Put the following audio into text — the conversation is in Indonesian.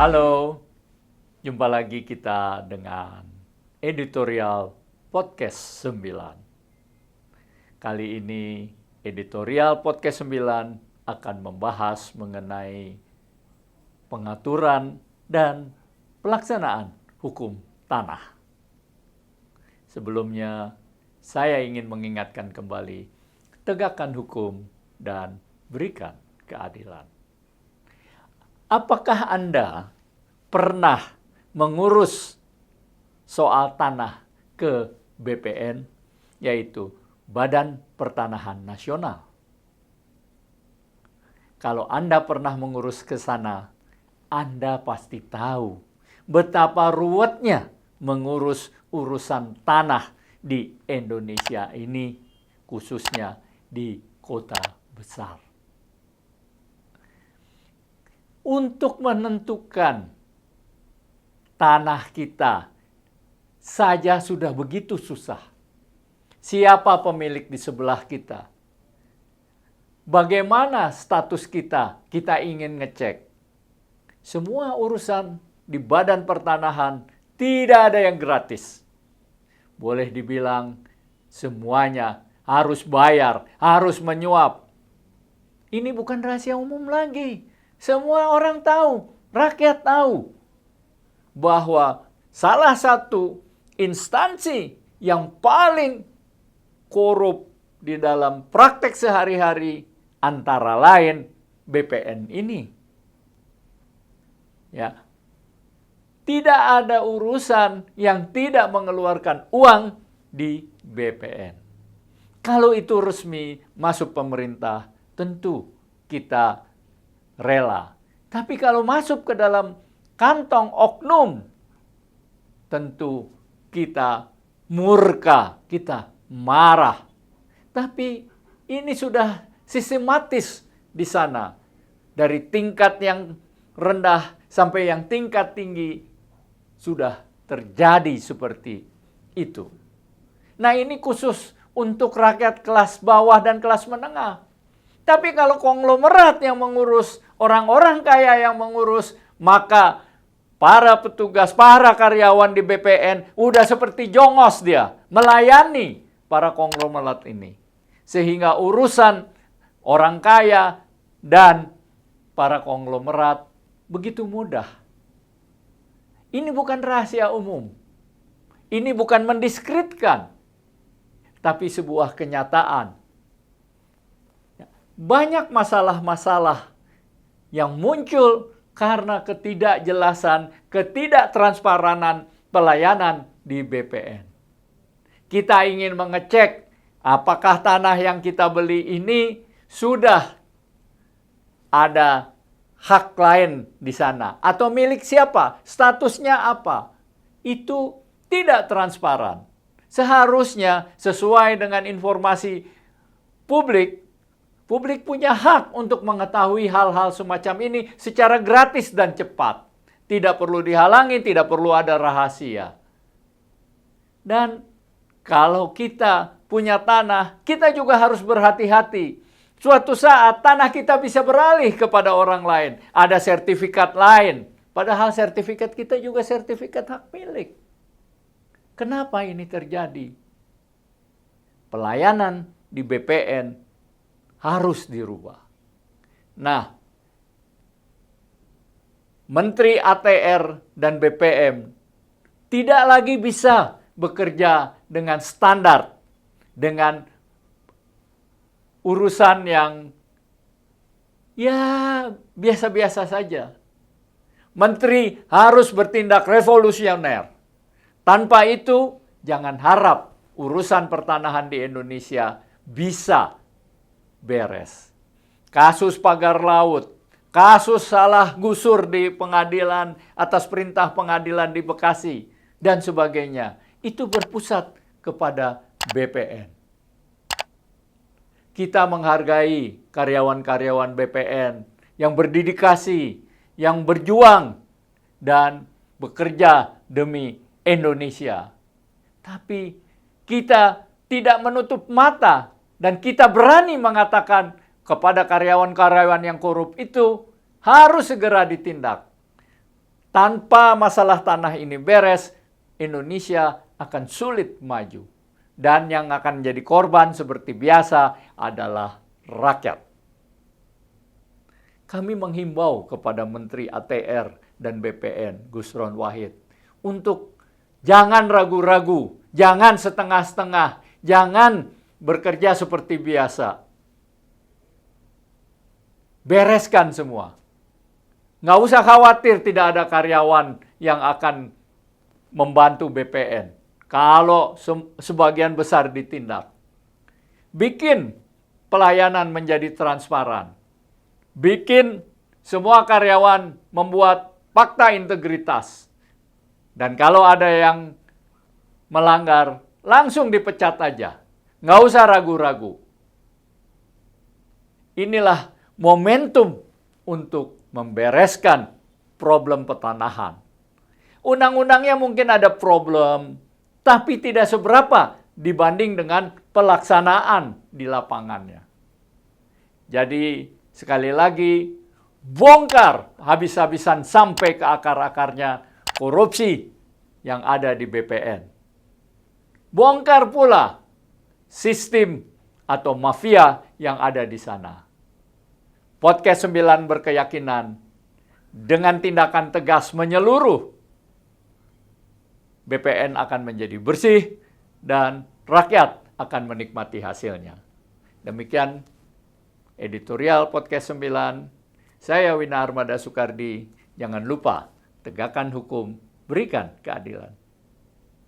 Halo, jumpa lagi kita dengan editorial podcast 9. Kali ini editorial podcast 9 akan membahas mengenai pengaturan dan pelaksanaan hukum tanah. Sebelumnya, saya ingin mengingatkan kembali, tegakkan hukum dan berikan keadilan. Apakah Anda pernah mengurus soal tanah ke BPN, yaitu Badan Pertanahan Nasional? Kalau Anda pernah mengurus ke sana, Anda pasti tahu betapa ruwetnya mengurus urusan tanah di Indonesia ini, khususnya di kota besar. Untuk menentukan tanah kita saja sudah begitu susah. Siapa pemilik di sebelah kita? Bagaimana status kita? Kita ingin ngecek. Semua urusan di Badan Pertanahan tidak ada yang gratis. Boleh dibilang semuanya harus bayar, harus menyuap. Ini bukan rahasia umum lagi. Semua orang tahu, rakyat tahu bahwa salah satu instansi yang paling korup di dalam praktek sehari-hari antara lain BPN ini. Ya. Tidak ada urusan yang tidak mengeluarkan uang di BPN. Kalau itu resmi masuk pemerintah, tentu kita rela. Tapi kalau masuk ke dalam kantong oknum, tentu kita murka, kita marah. Tapi ini sudah sistematis di sana. Dari tingkat yang rendah sampai yang tingkat tinggi sudah terjadi seperti itu. Nah, ini khusus untuk rakyat kelas bawah dan kelas menengah. Tapi kalau konglomerat yang mengurus, orang-orang kaya yang mengurus, maka para petugas, para karyawan di BPN udah seperti jongos dia melayani para konglomerat ini. Sehingga urusan orang kaya dan para konglomerat begitu mudah. Ini bukan rahasia umum. Ini bukan mendiskreditkan, tapi sebuah kenyataan. Banyak masalah-masalah yang muncul karena ketidakjelasan, ketidaktransparan pelayanan di BPN. Kita ingin mengecek apakah tanah yang kita beli ini sudah ada hak lain di sana atau milik siapa, statusnya apa. Itu tidak transparan. Seharusnya sesuai dengan informasi publik, publik punya hak untuk mengetahui hal-hal semacam ini secara gratis dan cepat. Tidak perlu dihalangi, tidak perlu ada rahasia. Dan kalau kita punya tanah, kita juga harus berhati-hati. Suatu saat tanah kita bisa beralih kepada orang lain. Ada sertifikat lain. Padahal sertifikat kita juga sertifikat hak milik. Kenapa ini terjadi? Pelayanan di BPN harus dirubah. Nah, Menteri ATR dan BPM tidak lagi bisa bekerja dengan standar, dengan urusan yang ya biasa-biasa saja. Menteri harus bertindak revolusioner. Tanpa itu, jangan harap urusan pertanahan di Indonesia bisa beres. Kasus pagar laut, kasus salah gusur di pengadilan atas perintah pengadilan di Bekasi, dan sebagainya. Itu berpusat kepada BPN. Kita menghargai karyawan-karyawan BPN yang berdedikasi, yang berjuang, dan bekerja demi Indonesia. Tapi kita tidak menutup mata dan kita berani mengatakan kepada karyawan-karyawan yang korup itu harus segera ditindak. Tanpa masalah tanah ini beres, Indonesia akan sulit maju. Dan yang akan menjadi korban seperti biasa adalah rakyat. Kami menghimbau kepada Menteri ATR dan BPN, Gusron Wahid, untuk jangan ragu-ragu, jangan setengah-setengah, jangan bekerja seperti biasa. Bereskan semua. Nggak usah khawatir tidak ada karyawan yang akan membantu BPN. Kalau sebagian besar ditindak. Bikin pelayanan menjadi transparan. Bikin semua karyawan membuat fakta integritas. Dan kalau ada yang melanggar, langsung dipecat aja. Nggak usah ragu-ragu. Inilah momentum untuk membereskan problem petanahan. Undang-undangnya mungkin ada problem, tapi tidak seberapa dibanding dengan pelaksanaan di lapangannya. Jadi, sekali lagi, bongkar habis-habisan sampai ke akar-akarnya korupsi yang ada di BPN. Bongkar pula sistem atau mafia yang ada di sana. Podcast 9 berkeyakinan dengan tindakan tegas menyeluruh, BPN akan menjadi bersih dan rakyat akan menikmati hasilnya. Demikian editorial Podcast 9. Saya Wina Armada Soekardi. Jangan lupa tegakkan hukum, berikan keadilan.